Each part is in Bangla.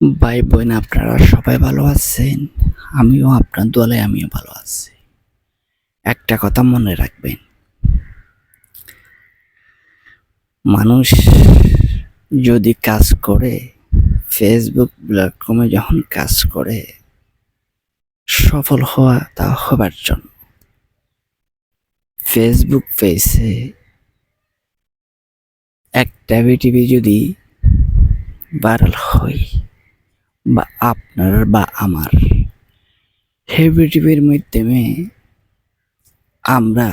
ভাই বোন আপনারা সবাই ভালো আছেন? আমিও আপনার দোয়ায় আমিও ভালো আছি। একটা কথা মনে রাখবেন, মানুষ যদি কাজ করে, ফেসবুক প্ল্যাটফর্মে যখন কাজ করে, সফল হওয়া তা হবার জন্য ফেসবুক পেজে একটা ভিডিও যদি ভাইরাল হয় বা আপনার বা আমার, সেই ভিডিওর মাধ্যমে আমরা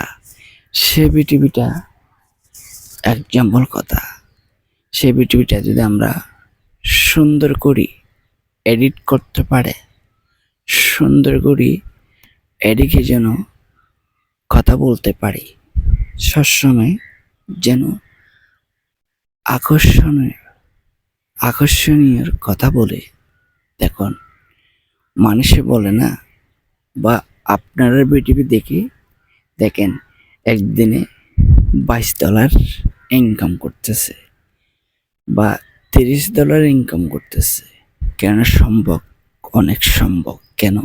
সে ভিডিওটা এক্সাম্পল কথা, সেই ভিডিওটা যদি আমরা সুন্দর করি এডিট করতে পারে, সুন্দর করি এদিকে যেন কথা বলতে পারি, সবসময় যেন আকর্ষণীয় আকর্ষণীয় কথা বলে। দেখুন, মানুষে বলে না, বা আপনারা ভিডিও দেখে দেখেন একদিনে $22 ইনকাম করতেছে বা $30 ইনকাম করতেছে। কেন সম্ভব? অনেক সম্ভব। কেন?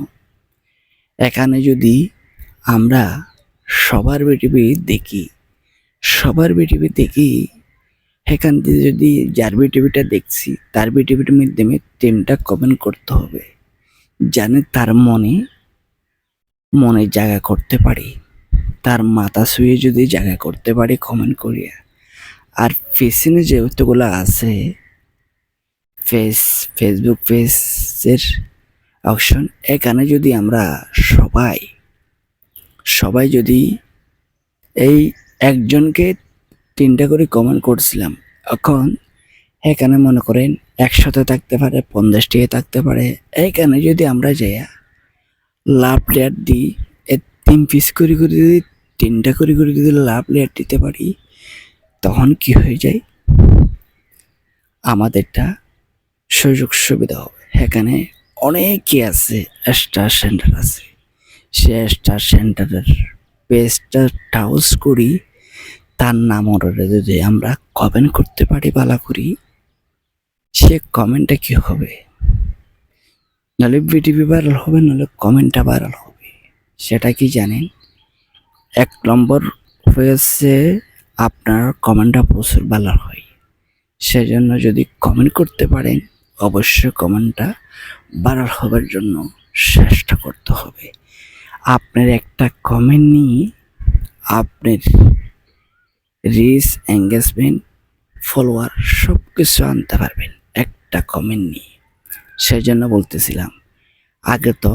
এখানে যদি আমরা সবার ভিডিও দেখি, সেখান থেকে যদি যার ভিডিওটা দেখছি তার ভিডিওর মাধ্যমে 3টা কমেন্ট করতে হবে, জানে তার মনে জায়গা করতে পারি, তার মাথা ছুঁয়ে যদি জায়গা করতে পারি কমেন্ট করিয়া। আর পেছনে যেহেতুগুলো আছে ফেসবুক পেজের অপশন, এখানে যদি আমরা সবাই যদি এই একজনকে 3টা করে কমেন্ট করছিলাম, এখন এখানে মনে করেন 100 থাকতে পারে, 50টি থাকতে পারে। এইখানে যদি আমরা যাইয়া লাভ লেয়ার দিই, 3 পিস করে যদি 3টা করে যদি লাভ লেয়ার দিতে পারি, তখন কি হয়ে যায়, আমাদেরটা সুযোগ সুবিধা হবে। এখানে অনেকে আছে, স্টার সেন্টার আছে, সে স্টার সেন্টারের পেজটা টাউস করি, তার নাম অনুসারে যদি আমরা কমেন্ট করতে পারি ভালো করি, সে কমেন্টটা কি হবে, নাহলে ভিডিও ভাইরাল হবে, নাহলে কমেন্টটা ভাইরাল হবে। সেটা কি জানেন? 1 নম্বর হয়েছে আপনার কমেন্টটা প্রচুর ভাইরাল হয়। সেজন্য যদি কমেন্ট করতে পারেন, অবশ্যই কমেন্টটা ভাইরাল হবার জন্য চেষ্টা করতে হবে। আপনার একটা কমেন্ট নিয়ে আপনার রিচ, এঙ্গেজমেন্ট, ফলোয়ার সব কিছু আনতে পারবেন একটা কমেন্ট নিয়ে। সেজন্য বলতেছিলাম, আগে তো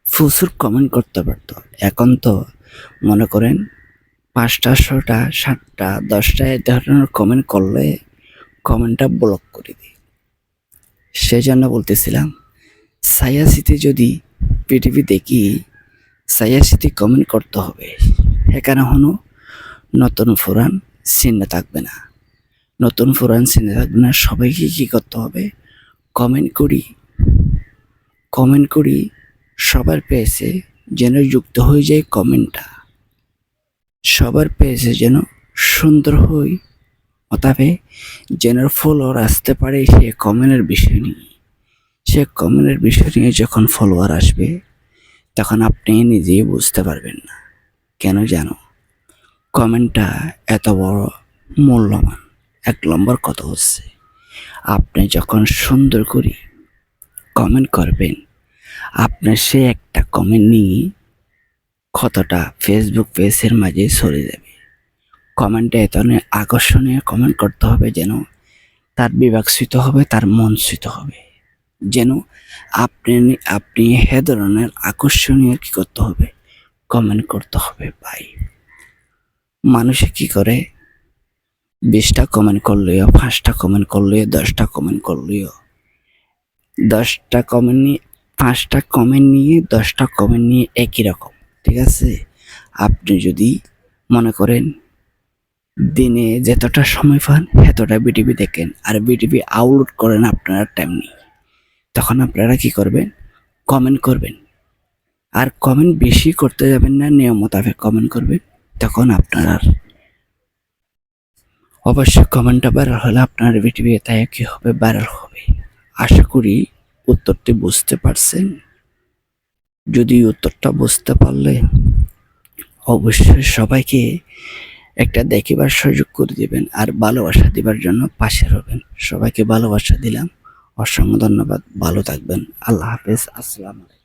প্রচুর কমেন্ট করতে পারতো, এখন তো মনে করেন 5টা, 6টা, 7টা, 10টা এই ধরনের কমেন্ট করলে কমেন্টটা ব্লক করে দিই। সেজন্য বলতেছিলাম, ছায়াশীতে যদি পৃথিবী দেখি, ছায়াশীতে কমেন্ট করতে হবে। এখানে হলো নতুন পুরান চিহ্ন থাকবে না, নতুন পুরান চিহ্ন থাকবে না। সবাইকে কি করতে হবে? কমেন্ট করি সবার পেজে যেন যুক্ত হয়ে যায় কমেন্টটা, সবার পেজে যেন সুন্দর হই, অতএব যেন ফলোয়ার আসতে পারে সে কমেন্টের বিষয় নিয়ে। যখন ফলোয়ার আসবে, তখন আপনি নিজেই বুঝতে পারবেন না। কেন জানো? কমেন্টটা এত বড় মূল্যবান। 1 নম্বর কথা হচ্ছে, আপনি যখন সুন্দর করে কমেন্ট করবেন, আপনার সে একটা কমেন্ট নিয়ে কতটা ফেসবুক পেজের মাঝে ছড়ে যাবে। কমেন্টে এত আকর্ষণীয় কমেন্ট করতে হবে যেন তার বিভাগসিত হবে, তার মন স্ফীত হবে, যেন আপনি এ ধরনের আকর্ষণীয় কি করতে হবে, কমেন্ট করতে হবে। ভাই, মানুষে কি করে, 20টা কমেন্ট করলেও, 5টা কমেন্ট করলেও, 10টা কমেন্ট করলেও, 10টা কমেন্ট নিয়ে, 5টা কমেন্ট নিয়ে, 10টা কমেন্ট নিয়ে একই রকম, ঠিক আছে? আপনি যদি মনে করেন দিনে যতটা সময় পান এতটা ভিডিও দেখেন আর ভিডিও আপলোড করেন, আপনারা টাইম নেই, তখন আপনারা কি করবেন? কমেন্ট করবেন। আর কমেন্ট বেশি করতে যাবেন না, নিয়ম মোতাবেক কমেন্ট করবেন। তখন আপনার অবশ্যই কমেন্টটা ভাইরাল হলে আপনার ভিডিও তাই কি হবে, ভাইরাল হবে। আশা করি উত্তরটি বুঝতে পারছেন? যদি উত্তরটা বুঝতে পারলে অবশ্যই সবাইকে একটা দেখিবার সুযোগ করে দিবেন আর ভালোবাসা দিবার জন্য পাশে রবেন। সবাইকে ভালোবাসা দিলাম। অসংখ্য ধন্যবাদ। ভালো থাকবেন। আল্লাহ হাফেজ। আসসালামু আলাইকুম।